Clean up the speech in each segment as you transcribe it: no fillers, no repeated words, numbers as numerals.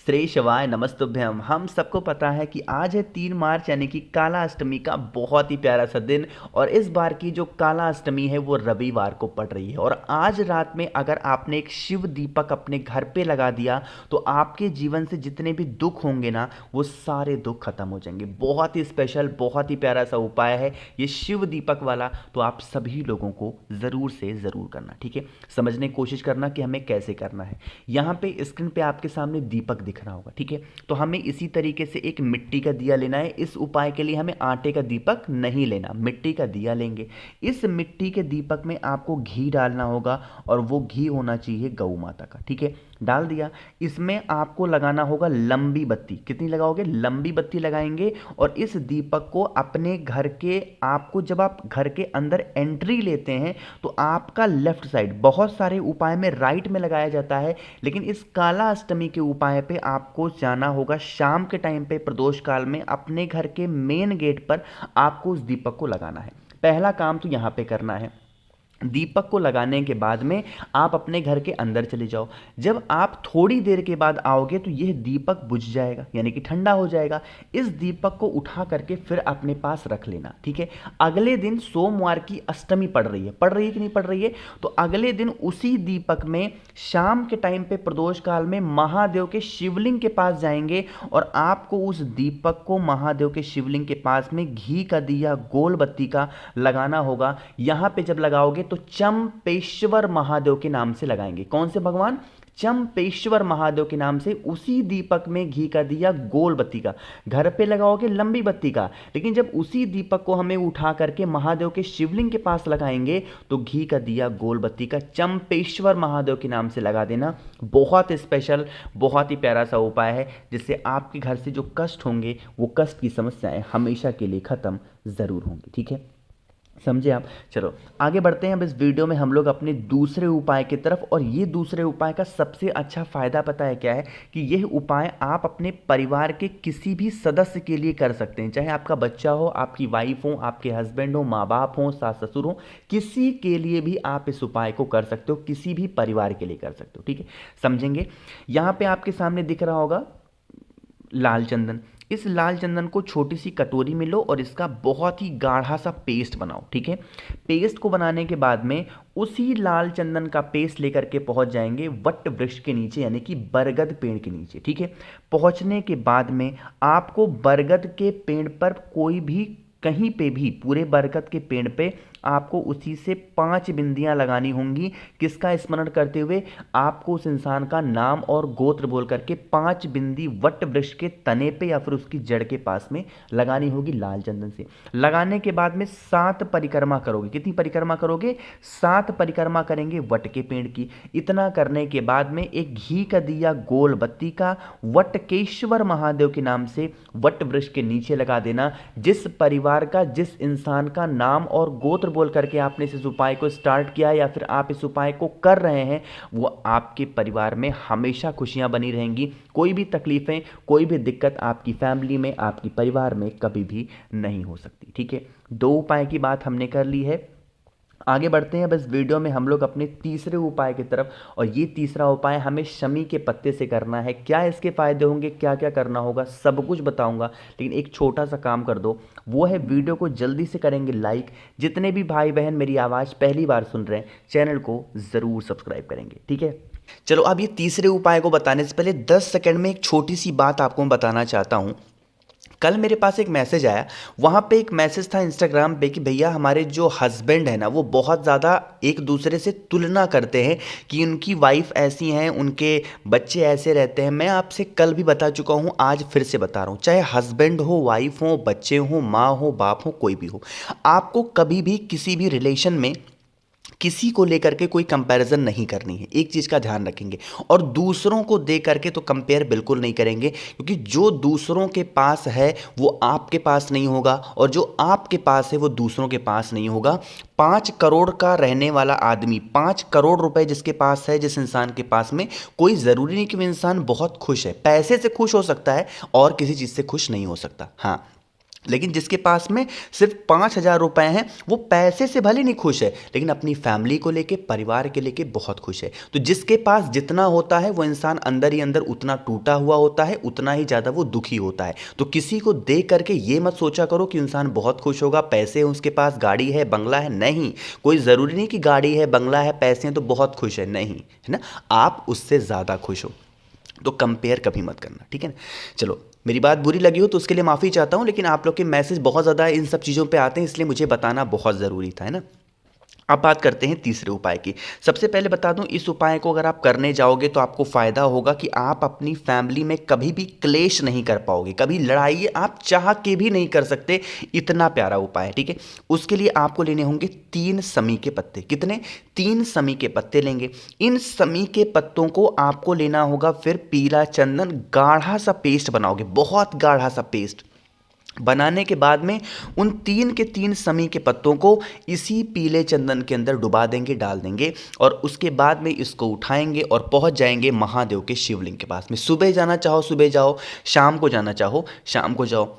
श्री शिवाय नमस्तुभ्यम। हम सबको पता है कि आज है 3 मार्च यानी कि काला अष्टमी का बहुत ही प्यारा सा दिन। और इस बार की जो काला अष्टमी है वो रविवार को पड़ रही है। और आज रात में अगर आपने एक शिव दीपक अपने घर पे लगा दिया तो आपके जीवन से जितने भी दुख होंगे ना वो सारे दुख खत्म हो जाएंगे। बहुत ही स्पेशल, बहुत ही प्यारा सा उपाय है ये शिव दीपक वाला। तो आप सभी लोगों को ज़रूर से ज़रूर करना, ठीक है। समझने की कोशिश करना कि हमें कैसे करना है। यहाँ पे स्क्रीन पे आपके सामने दीपक दिख रहा होगा, ठीक है। तो हमें इसी तरीके से एक मिट्टी का दिया लेना है। इस उपाय के लिए हमें आटे का दीपक नहीं लेना, मिट्टी का दिया लेंगे। इस मिट्टी के दीपक में आपको घी डालना होगा और वो घी होना चाहिए गौ माता का, ठीक है। डाल दिया। इसमें आपको लगाना होगा लंबी बत्ती। कितनी लगाओगे? लंबी बत्ती लगाएंगे। और इस दीपक को अपने घर के, आपको जब आप घर के अंदर एंट्री लेते हैं तो आपका लेफ्ट साइड, बहुत सारे उपाय में राइट में लगाया जाता है, लेकिन इस काला अष्टमी के उपाय पे आपको जाना होगा शाम के टाइम पे, प्रदोष काल में अपने घर के मेन गेट पर आपको उस दीपक को लगाना है। पहला काम तो यहाँ पे करना है। दीपक को लगाने के बाद में आप अपने घर के अंदर चले जाओ। जब आप थोड़ी देर के बाद आओगे तो यह दीपक बुझ जाएगा, यानी कि ठंडा हो जाएगा। इस दीपक को उठा करके फिर अपने पास रख लेना, ठीक है। अगले दिन सोमवार की अष्टमी पड़ रही है कि नहीं पड़ रही है? तो अगले दिन उसी दीपक में शाम के टाइम पे प्रदोष काल में महादेव के शिवलिंग के पास जाएंगे और आपको उस दीपक को महादेव के शिवलिंग के पास में घी का दिया, गोल बत्ती का लगाना होगा। यहां पे जब लगाओगे तो चंपेश्वर महादेव के नाम से लगाएंगे। कौन से भगवान? चंपेश्वर महादेव के नाम से। उसी दीपक में घी का दिया, गोल बत्ती का। घर पे लगाओगे लंबी बत्ती का, लेकिन जब उसी दीपक को हमें उठा करके महादेव के शिवलिंग के पास लगाएंगे तो घी का दिया, गोल बत्ती का चंपेश्वर महादेव के नाम से लगा देना। बहुत स्पेशल, बहुत ही प्यारा सा उपाय है जिससे आपके घर से जो कष्ट होंगे वो कष्ट की समस्याएं हमेशा के लिए खत्म जरूर होंगी, ठीक है। समझे आप? चलो आगे बढ़ते हैं। अब इस वीडियो में हम लोग अपने दूसरे उपाय की तरफ। और ये दूसरे उपाय का सबसे अच्छा फायदा पता है क्या है? कि यह उपाय आप अपने परिवार के किसी भी सदस्य के लिए कर सकते हैं। चाहे आपका बच्चा हो, आपकी वाइफ हो, आपके हस्बैंड हो, माँ बाप हो, सास ससुर हो, किसी के लिए भी आप इस उपाय को कर सकते हो, किसी भी परिवार के लिए कर सकते हो, ठीक है। समझेंगे। यहाँ पे आपके सामने दिख रहा होगा लाल चंदन। इस लाल चंदन को छोटी सी कटोरी में लो और इसका बहुत ही गाढ़ा सा पेस्ट बनाओ, ठीक है। पेस्ट को बनाने के बाद में उसी लाल चंदन का पेस्ट लेकर के पहुंच जाएंगे वट वृक्ष के नीचे, यानी कि बरगद पेड़ के नीचे, ठीक है। पहुंचने के बाद में आपको बरगद के पेड़ पर कोई भी, कहीं पे भी, पूरे बरगद के पेड़ पे आपको उसी से 5 बिंदियां लगानी होंगी। किसका स्मरण करते हुए? आपको उस इंसान का नाम और गोत्र बोल करके 5 बिंदी वट वृक्ष के तने पे या फिर उसकी जड़ के पास में लगानी होगी लाल चंदन से। लगाने के बाद में 7 परिक्रमा करोगे। कितनी परिक्रमा करोगे? 7 परिक्रमा करेंगे वट के पेड़ की। इतना करने के बाद में एक घी का दिया, गोल बत्ती का, वटकेश्वर महादेव के नाम से वट वृक्ष के नीचे लगा देना। जिस परिवार का, जिस इंसान का नाम और गोत्र बोल करके आपने इस उपाय को स्टार्ट किया या फिर आप इस उपाय को कर रहे हैं, वो आपके परिवार में हमेशा खुशियां बनी रहेंगी। कोई भी तकलीफें, कोई भी दिक्कत आपकी फैमिली में, आपकी परिवार में कभी भी नहीं हो सकती, ठीक है। 2 उपाय की बात हमने कर ली है। आगे बढ़ते हैं। बस वीडियो में हम लोग अपने तीसरे उपाय की तरफ। और ये तीसरा उपाय हमें शमी के पत्ते से करना है। क्या इसके फायदे होंगे, क्या क्या करना होगा, सब कुछ बताऊंगा। लेकिन एक छोटा सा काम कर दो, वो है वीडियो को जल्दी से करेंगे लाइक। जितने भी भाई बहन मेरी आवाज़ पहली बार सुन रहे हैं, चैनल को ज़रूर सब्सक्राइब करेंगे, ठीक है। चलो अब ये तीसरे उपाय को बताने से पहले 10 सेकंड में एक छोटी सी बात आपको मैं बताना चाहता हूँ। कल मेरे पास एक मैसेज आया। वहाँ पे एक मैसेज था इंस्टाग्राम पे कि भैया हमारे जो हस्बैंड है ना वो बहुत ज़्यादा एक दूसरे से तुलना करते हैं कि उनकी वाइफ ऐसी हैं, उनके बच्चे ऐसे रहते हैं। मैं आपसे कल भी बता चुका हूँ, आज फिर से बता रहा हूँ। चाहे हस्बैंड हो, वाइफ हो, बच्चे हो, माँ हो, बाप हो, कोई भी हो, आपको कभी भी किसी भी रिलेशन में किसी को लेकर के कोई कंपैरिजन नहीं करनी है। एक चीज़ का ध्यान रखेंगे। और दूसरों को दे करके तो कंपेयर बिल्कुल नहीं करेंगे, क्योंकि जो दूसरों के पास है वो आपके पास नहीं होगा और जो आपके पास है वो दूसरों के पास नहीं होगा। 5 करोड़ का रहने वाला आदमी, 5 करोड़ रुपए जिसके पास है, जिस इंसान के पास में, कोई ज़रूरी नहीं कि वो इंसान बहुत खुश है। पैसे से खुश हो सकता है और किसी चीज़ से खुश नहीं हो सकता। हाँ, लेकिन जिसके पास में सिर्फ 5,000 रुपए हैं, वो पैसे से भले नहीं खुश है, लेकिन अपनी फैमिली को लेके, परिवार के लेके बहुत खुश है। तो जिसके पास जितना होता है वो इंसान अंदर ही अंदर उतना टूटा हुआ होता है, उतना ही ज़्यादा वो दुखी होता है। तो किसी को देख करके ये मत सोचा करो कि इंसान बहुत खुश होगा, पैसे हैं उसके पास, गाड़ी है, बंगला है। नहीं, कोई ज़रूरी नहीं कि गाड़ी है, बंगला है, पैसे हैं तो बहुत खुश है, नहीं, है ना। आप उससे ज़्यादा खुश हो। तो कंपेयर कभी मत करना, ठीक है ना। चलो, मेरी बात बुरी लगी हो तो उसके लिए माफ़ी चाहता हूँ, लेकिन आप लोग के मैसेज बहुत ज़्यादा इन सब चीज़ों पे आते हैं, इसलिए मुझे बताना बहुत ज़रूरी था, है ना। अब बात करते हैं तीसरे उपाय की। सबसे पहले बता दूं, इस उपाय को अगर आप करने जाओगे तो आपको फ़ायदा होगा कि आप अपनी फैमिली में कभी भी क्लेश नहीं कर पाओगे, कभी लड़ाई आप चाह के भी नहीं कर सकते। इतना प्यारा उपाय है, ठीक है। उसके लिए आपको लेने होंगे 3 समी के पत्ते। कितने? 3 समी के पत्ते लेंगे। इन समी के पत्तों को आपको लेना होगा, फिर पीला चंदन, गाढ़ा सा पेस्ट बनाओगे, बहुत गाढ़ा सा पेस्ट बनाने के बाद में उन 3 के 3 समी के पत्तों को इसी पीले चंदन के अंदर डुबा देंगे, डाल देंगे, और उसके बाद में इसको उठाएंगे और पहुंच जाएंगे महादेव के शिवलिंग के पास में। सुबह जाना चाहो सुबह जाओ, शाम को जाना चाहो शाम को जाओ।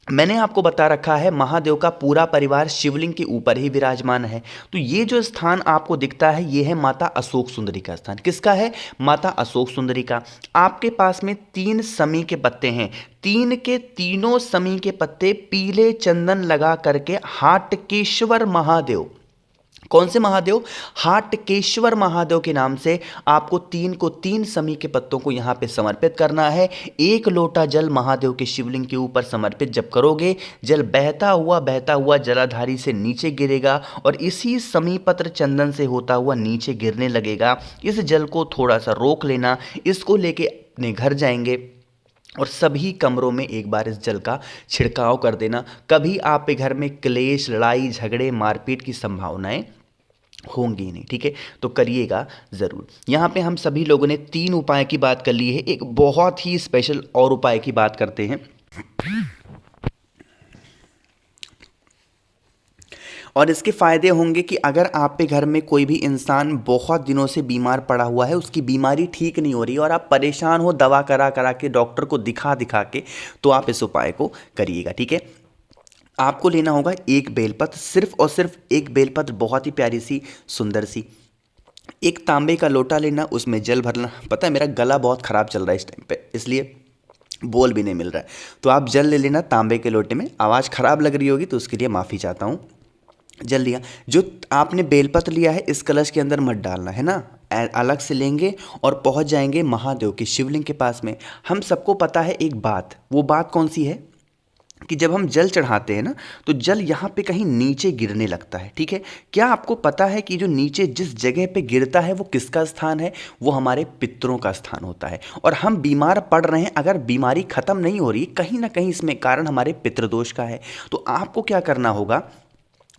मैंने आपको बता रखा है, महादेव का पूरा परिवार शिवलिंग के ऊपर ही विराजमान है। तो ये जो स्थान आपको दिखता है, ये है माता अशोक सुंदरी का स्थान। किसका है? माता अशोक सुंदरी का। आपके पास में 3 समी के पत्ते हैं, 3 के तीनों समी के पत्ते पीले चंदन लगा करके हाटकेश्वर महादेव, कौन से महादेव? हाटकेश्वर महादेव के नाम से आपको 3 को 3 समी के पत्तों को यहाँ पे समर्पित करना है। 1 लोटा जल महादेव के शिवलिंग के ऊपर समर्पित जब करोगे, जल बहता हुआ जलाधारी से नीचे गिरेगा और इसी समी पत्र चंदन से होता हुआ नीचे गिरने लगेगा। इस जल को थोड़ा सा रोक लेना, इसको लेके अपने घर जाएंगे और सभी कमरों में एक बार इस जल का छिड़काव कर देना। कभी आपके घर में क्लेश, लड़ाई झगड़े, मारपीट की संभावनाएं होंगी नहीं, ठीक है। तो करिएगा ज़रूर। यहाँ पे हम सभी लोगों ने 3 उपाय की बात कर ली है, एक बहुत ही स्पेशल और उपाय की बात करते हैं। और इसके फ़ायदे होंगे कि अगर आप पे घर में कोई भी इंसान बहुत दिनों से बीमार पड़ा हुआ है, उसकी बीमारी ठीक नहीं हो रही और आप परेशान हो, दवा करा करा के, डॉक्टर को दिखा दिखा के, तो आप इस उपाय को करिएगा, ठीक है। आपको लेना होगा 1 बेलपत्र, सिर्फ और सिर्फ 1 बेलपत्र, बहुत ही प्यारी सी, सुंदर सी। 1 तांबे का लोटा लेना, उसमें जल भरना। पता है मेरा गला बहुत ख़राब चल रहा है इस टाइम पे, इसलिए बोल भी नहीं मिल रहा है। तो आप जल ले लेना तांबे के लोटे में। आवाज़ ख़राब लग रही होगी तो उसके लिए माफ़ी चाहता हूँ। जल लिया। जो आपने बेलपत्र लिया है, इस कलश के अंदर मत डालना, है ना, अलग से लेंगे और पहुँच जाएंगे महादेव के शिवलिंग के पास में। हम सबको पता है एक बात, वो बात कौन सी है कि जब हम जल चढ़ाते हैं ना, तो जल यहाँ पे कहीं नीचे गिरने लगता है, ठीक है। क्या आपको पता है कि जो नीचे जिस जगह पे गिरता है वो किसका स्थान है? वो हमारे पितरों का स्थान होता है। और हम बीमार पड़ रहे हैं, अगर बीमारी ख़त्म नहीं हो रही, कहीं ना कहीं इसमें कारण हमारे पितृदोष का है। तो आपको क्या करना होगा?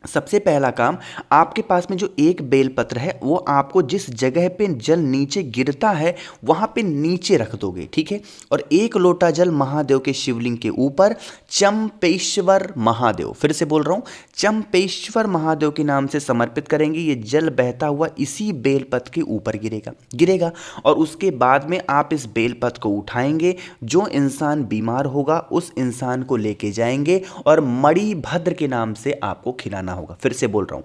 सबसे पहला काम, आपके पास में जो 1 बेलपत्र है, वो आपको जिस जगह पे जल नीचे गिरता है वहाँ पे नीचे रख दोगे, ठीक है। और 1 लोटा जल महादेव के शिवलिंग के ऊपर चंपेश्वर महादेव, फिर से बोल रहा हूँ, चंपेश्वर महादेव के नाम से समर्पित करेंगे। ये जल बहता हुआ इसी बेलपत्र के ऊपर गिरेगा और उसके बाद में आप इस बेलपत्र को उठाएंगे। जो इंसान बीमार होगा उस इंसान को लेके जाएंगे और मणिभद्र के नाम से आपको खिलाना होगा। फिर से बोल रहा हूं,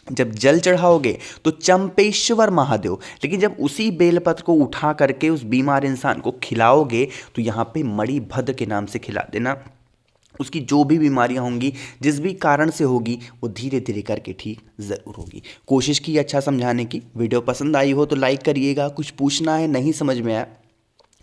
जब जल चढ़ाओगे तो चंपेश्वर महादेव, लेकिन जब उसी बेलपत्र को उठा करके उस बीमार इंसान को खिलाओगे तो यहाँ पे मणिभद्र के नाम से खिला देना। उसकी जो भी बीमारियां होंगी, जिस भी कारण से होगी, वो धीरे धीरे करके ठीक ज़रूर होगी। कोशिश की अच्छा समझाने की। वीडियो पसंद आई हो तो लाइक करिएगा। कुछ पूछना है, नहीं समझ में आया,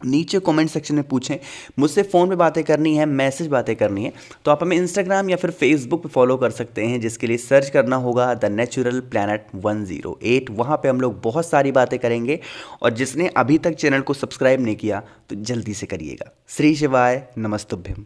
नीचे कमेंट सेक्शन में पूछें। मुझसे फ़ोन पे बातें करनी है, मैसेज बातें करनी है, तो आप हमें इंस्टाग्राम या फिर फेसबुक पे फॉलो कर सकते हैं, जिसके लिए सर्च करना होगा द नेचुरल प्लैनेट 108। वहाँ पे हम लोग बहुत सारी बातें करेंगे। और जिसने अभी तक चैनल को सब्सक्राइब नहीं किया तो जल्दी से करिएगा। श्री शिवाय, नमस्तुभ्यम।